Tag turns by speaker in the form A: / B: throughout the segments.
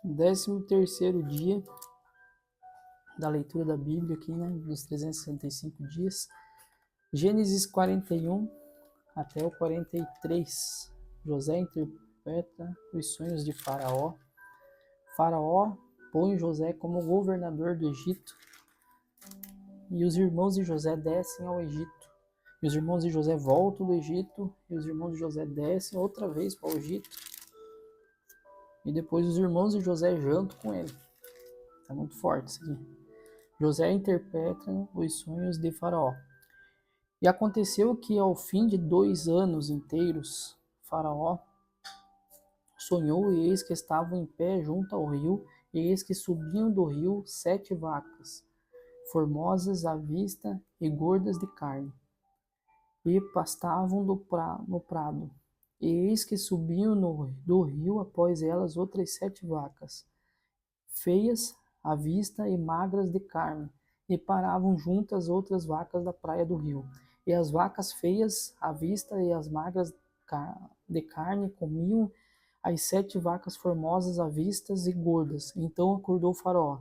A: 13º dia da leitura da Bíblia aqui, né, dos 365 dias. Gênesis 41 até o 43. José interpreta os sonhos de Faraó. Faraó põe José como governador do Egito e os irmãos de José descem ao Egito. E os irmãos de José voltam do Egito e os irmãos de José descem outra vez para o Egito. E depois os irmãos de José jantam com ele. Tá muito forte isso aqui. José interpreta os sonhos de Faraó. E aconteceu que ao fim de 2 anos inteiros, Faraó sonhou e eis que estavam em pé junto ao rio, e eis que subiam do rio 7 vacas, formosas à vista e gordas de carne, e pastavam no prado. E eis que subiam do rio após elas outras 7 vacas, feias à vista e magras de carne, e paravam junto às outras vacas da praia do rio. E as vacas feias à vista e as magras de carne comiam as 7 vacas formosas à vista e gordas. Então acordou Faraó.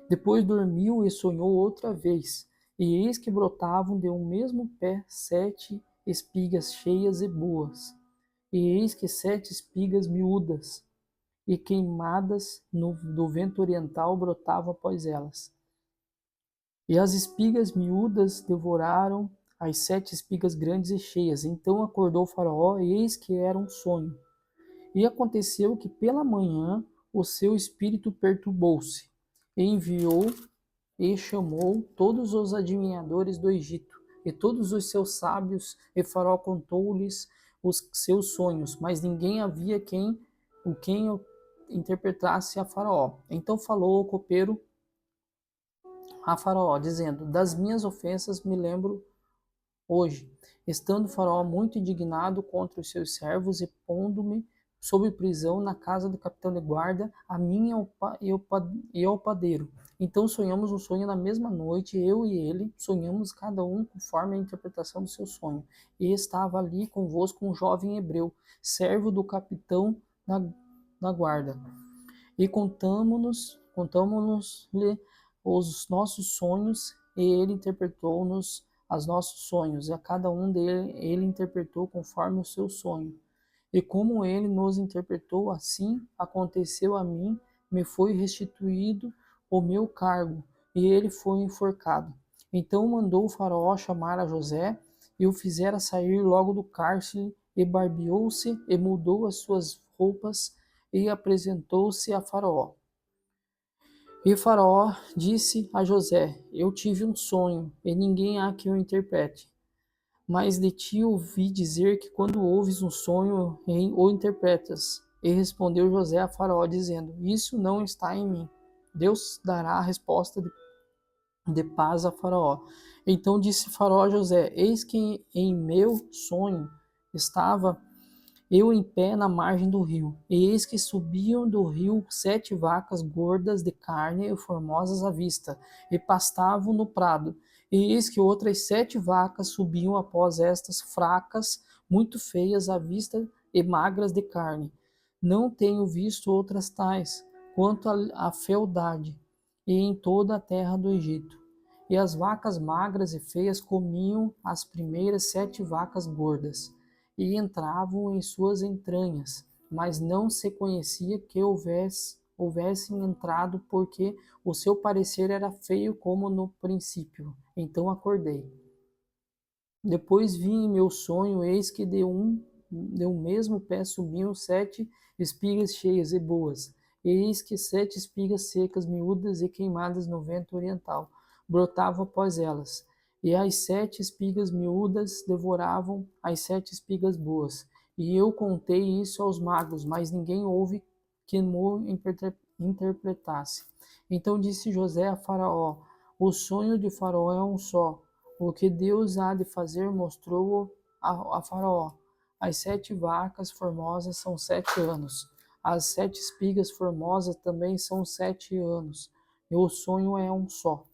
A: Depois dormiu e sonhou outra vez. E eis que brotavam de um mesmo pé 7 espigas cheias e boas. E eis que 7 espigas miúdas e queimadas do vento oriental brotavam após elas. E as espigas miúdas devoraram as 7 espigas grandes e cheias. Então acordou Faraó, e eis que era um sonho. E aconteceu que pela manhã o seu espírito perturbou-se, e enviou e chamou todos os adivinhadores do Egito, e todos os seus sábios, e Faraó contou-lhes os seus sonhos, mas ninguém havia quem interpretasse a Faraó. Então falou o copeiro a Faraó, dizendo: das minhas ofensas me lembro hoje, estando Faraó muito indignado contra os seus servos e pondo-me sob prisão na casa do capitão de guarda, a mim e ao padeiro. Então sonhamos um sonho na mesma noite, eu e ele, sonhamos cada um conforme a interpretação do seu sonho. E estava ali convosco um jovem hebreu, servo do capitão da guarda. E contamos-lhe os nossos sonhos, e ele interpretou-nos os nossos sonhos, e a cada um dele ele interpretou conforme o seu sonho. E como ele nos interpretou, assim aconteceu a mim, me foi restituído o meu cargo, e ele foi enforcado. Então mandou o Faraó chamar a José, e o fizera sair logo do cárcere, e barbeou-se, e mudou as suas roupas, e apresentou-se a Faraó. E Faraó disse a José: eu tive um sonho, e ninguém há que o interprete. Mas de ti ouvi dizer que quando ouves um sonho, o interpretas. E respondeu José a Faraó, dizendo: isso não está em mim. Deus dará a resposta de paz a Faraó. Então disse Faraó a José: eis que em meu sonho estava eu em pé na margem do rio, e eis que subiam do rio 7 vacas gordas de carne e formosas à vista, e pastavam no prado. E eis que outras 7 vacas subiam após estas fracas, muito feias à vista e magras de carne. Não tenho visto outras tais, quanto à fealdade, e em toda a terra do Egito. E as vacas magras e feias comiam as primeiras 7 vacas gordas e entravam em suas entranhas, mas não se conhecia que houvessem entrado, porque o seu parecer era feio como no princípio. Então acordei. Depois vi em meu sonho, eis que de um mesmo pé subiam 7 espigas cheias e boas, eis que 7 espigas secas, miúdas e queimadas no vento oriental brotavam após elas. E as 7 espigas miúdas devoravam as 7 espigas boas. E eu contei isso aos magos, mas ninguém houve que mo interpretasse. Então disse José a Faraó: o sonho de Faraó é um só. O que Deus há de fazer mostrou a Faraó. As 7 vacas formosas são 7 anos. As 7 espigas formosas também são 7 anos. E o sonho é um só.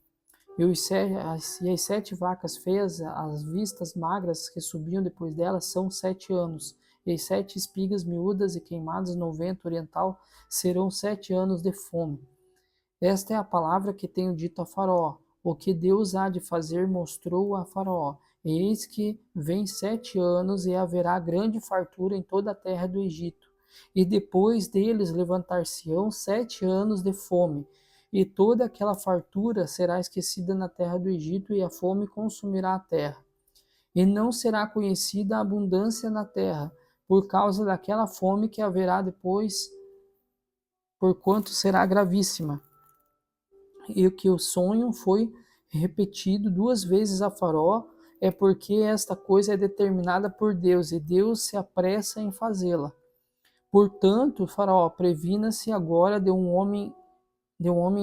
A: E as 7 vacas feias, as vistas magras que subiam depois delas, são 7 anos. e 7 espigas miúdas e queimadas no vento oriental serão 7 anos de fome. Esta é a palavra que tenho dito a Faraó. O que Deus há de fazer mostrou a Faraó. Eis que vem 7 anos e haverá grande fartura em toda a terra do Egito. E depois deles levantar-se-ão 7 anos de fome, e toda aquela fartura será esquecida na terra do Egito, e a fome consumirá a terra. E não será conhecida a abundância na terra, por causa daquela fome que haverá depois, porquanto será gravíssima. E que o sonho foi repetido 2 vezes a Faraó, é porque esta coisa é determinada por Deus, e Deus se apressa em fazê-la. Portanto, Faraó, previna-se agora de um homem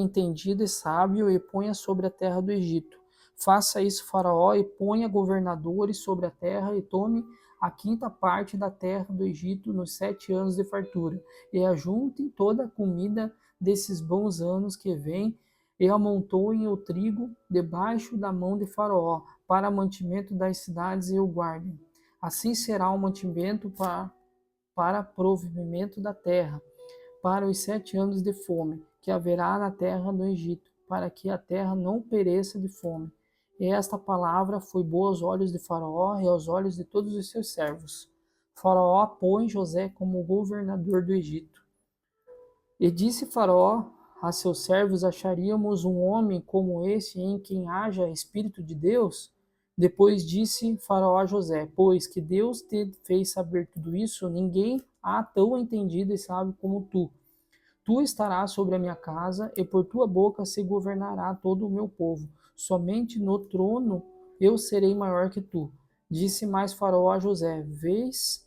A: entendido e sábio, e ponha sobre a terra do Egito. Faça isso, Faraó, e ponha governadores sobre a terra, e tome a 5ª parte da terra do Egito nos 7 anos de fartura, e ajuntem toda a comida desses bons anos que vêm, e amontoem o trigo debaixo da mão de Faraó, para mantimento das cidades, e o guardem. Assim será o mantimento para provimento da terra, para os 7 anos de fome, que haverá na terra do Egito, para que a terra não pereça de fome. E esta palavra foi boa aos olhos de Faraó e aos olhos de todos os seus servos. Faraó põe José como governador do Egito. E disse Faraó a seus servos: acharíamos um homem como esse em quem haja Espírito de Deus? Depois disse Faraó a José: pois que Deus te fez saber tudo isso, ninguém há tão entendido e sábio como tu. Tu estarás sobre a minha casa, e por tua boca se governará todo o meu povo. Somente no trono eu serei maior que tu. Disse mais Faraó a José: Vês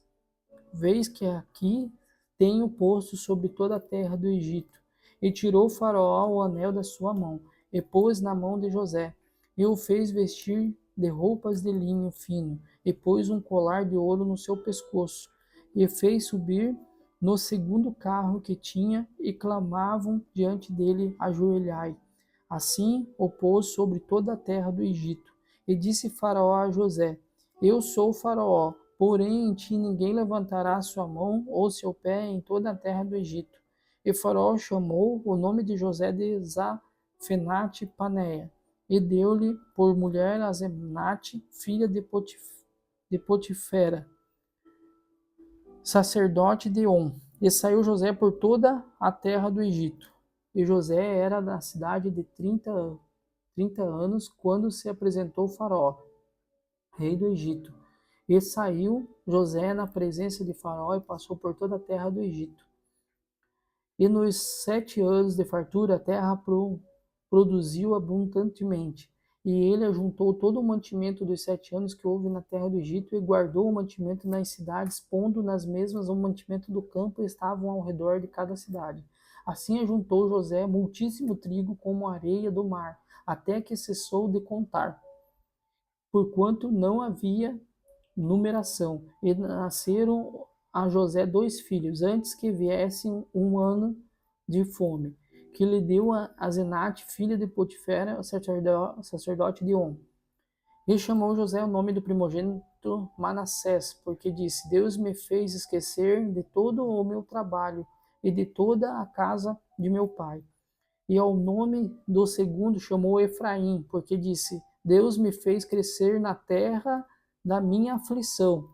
A: que aqui tenho posto sobre toda a terra do Egito. E tirou Faraó o anel da sua mão, e pôs na mão de José, e o fez vestir de roupas de linho fino, e pôs um colar de ouro no seu pescoço, e fez subir no segundo carro que tinha, e clamavam diante dele: ajoelhai. Assim o pôs sobre toda a terra do Egito. E disse Faraó a José: eu sou Faraó, porém em ti ninguém levantará sua mão ou seu pé em toda a terra do Egito. E Faraó chamou o nome de José de Zafenate Paneia, e deu-lhe por mulher Asenate, filha de Potifera, sacerdote de On. E saiu José por toda a terra do Egito. E José era da cidade de 30 anos, quando se apresentou Faraó, rei do Egito. E saiu José na presença de Faraó, e passou por toda a terra do Egito. E nos 7 anos de fartura a terra produziu abundantemente. E ele ajuntou todo o mantimento dos 7 anos que houve na terra do Egito, e guardou o mantimento nas cidades, pondo nas mesmas o mantimento do campo, e estavam ao redor de cada cidade. Assim ajuntou José muitíssimo trigo, como a areia do mar, até que cessou de contar, porquanto não havia numeração. E nasceram a José 2 filhos, antes que viesse um ano de fome, que lhe deu a Asenate, filha de Potifera, sacerdote de On. E chamou José o nome do primogênito Manassés, porque disse: Deus me fez esquecer de todo o meu trabalho e de toda a casa de meu pai. E ao nome do segundo chamou Efraim, porque disse: Deus me fez crescer na terra da minha aflição.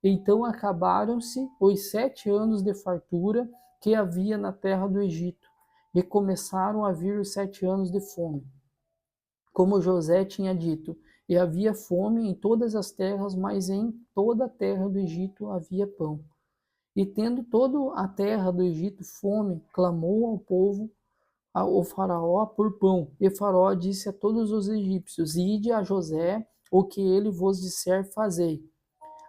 A: Então acabaram-se os 7 anos de fartura que havia na terra do Egito, e começaram a vir os 7 anos de fome. Como José tinha dito, e havia fome em todas as terras, mas em toda a terra do Egito havia pão. E tendo toda a terra do Egito fome, clamou ao povo, ao Faraó, por pão. E Faraó disse a todos os egípcios: ide a José, o que ele vos disser, fazei.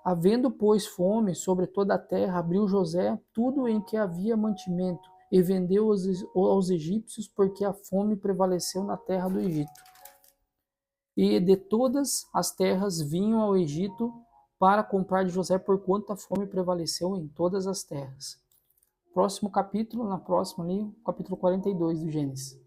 A: Havendo, pois, fome sobre toda a terra, abriu José tudo em que havia mantimento, e vendeu aos egípcios, porque a fome prevaleceu na terra do Egito. E de todas as terras vinham ao Egito para comprar de José, porquanto a fome prevaleceu em todas as terras. Próximo capítulo, na próxima ali, capítulo 42 do Gênesis.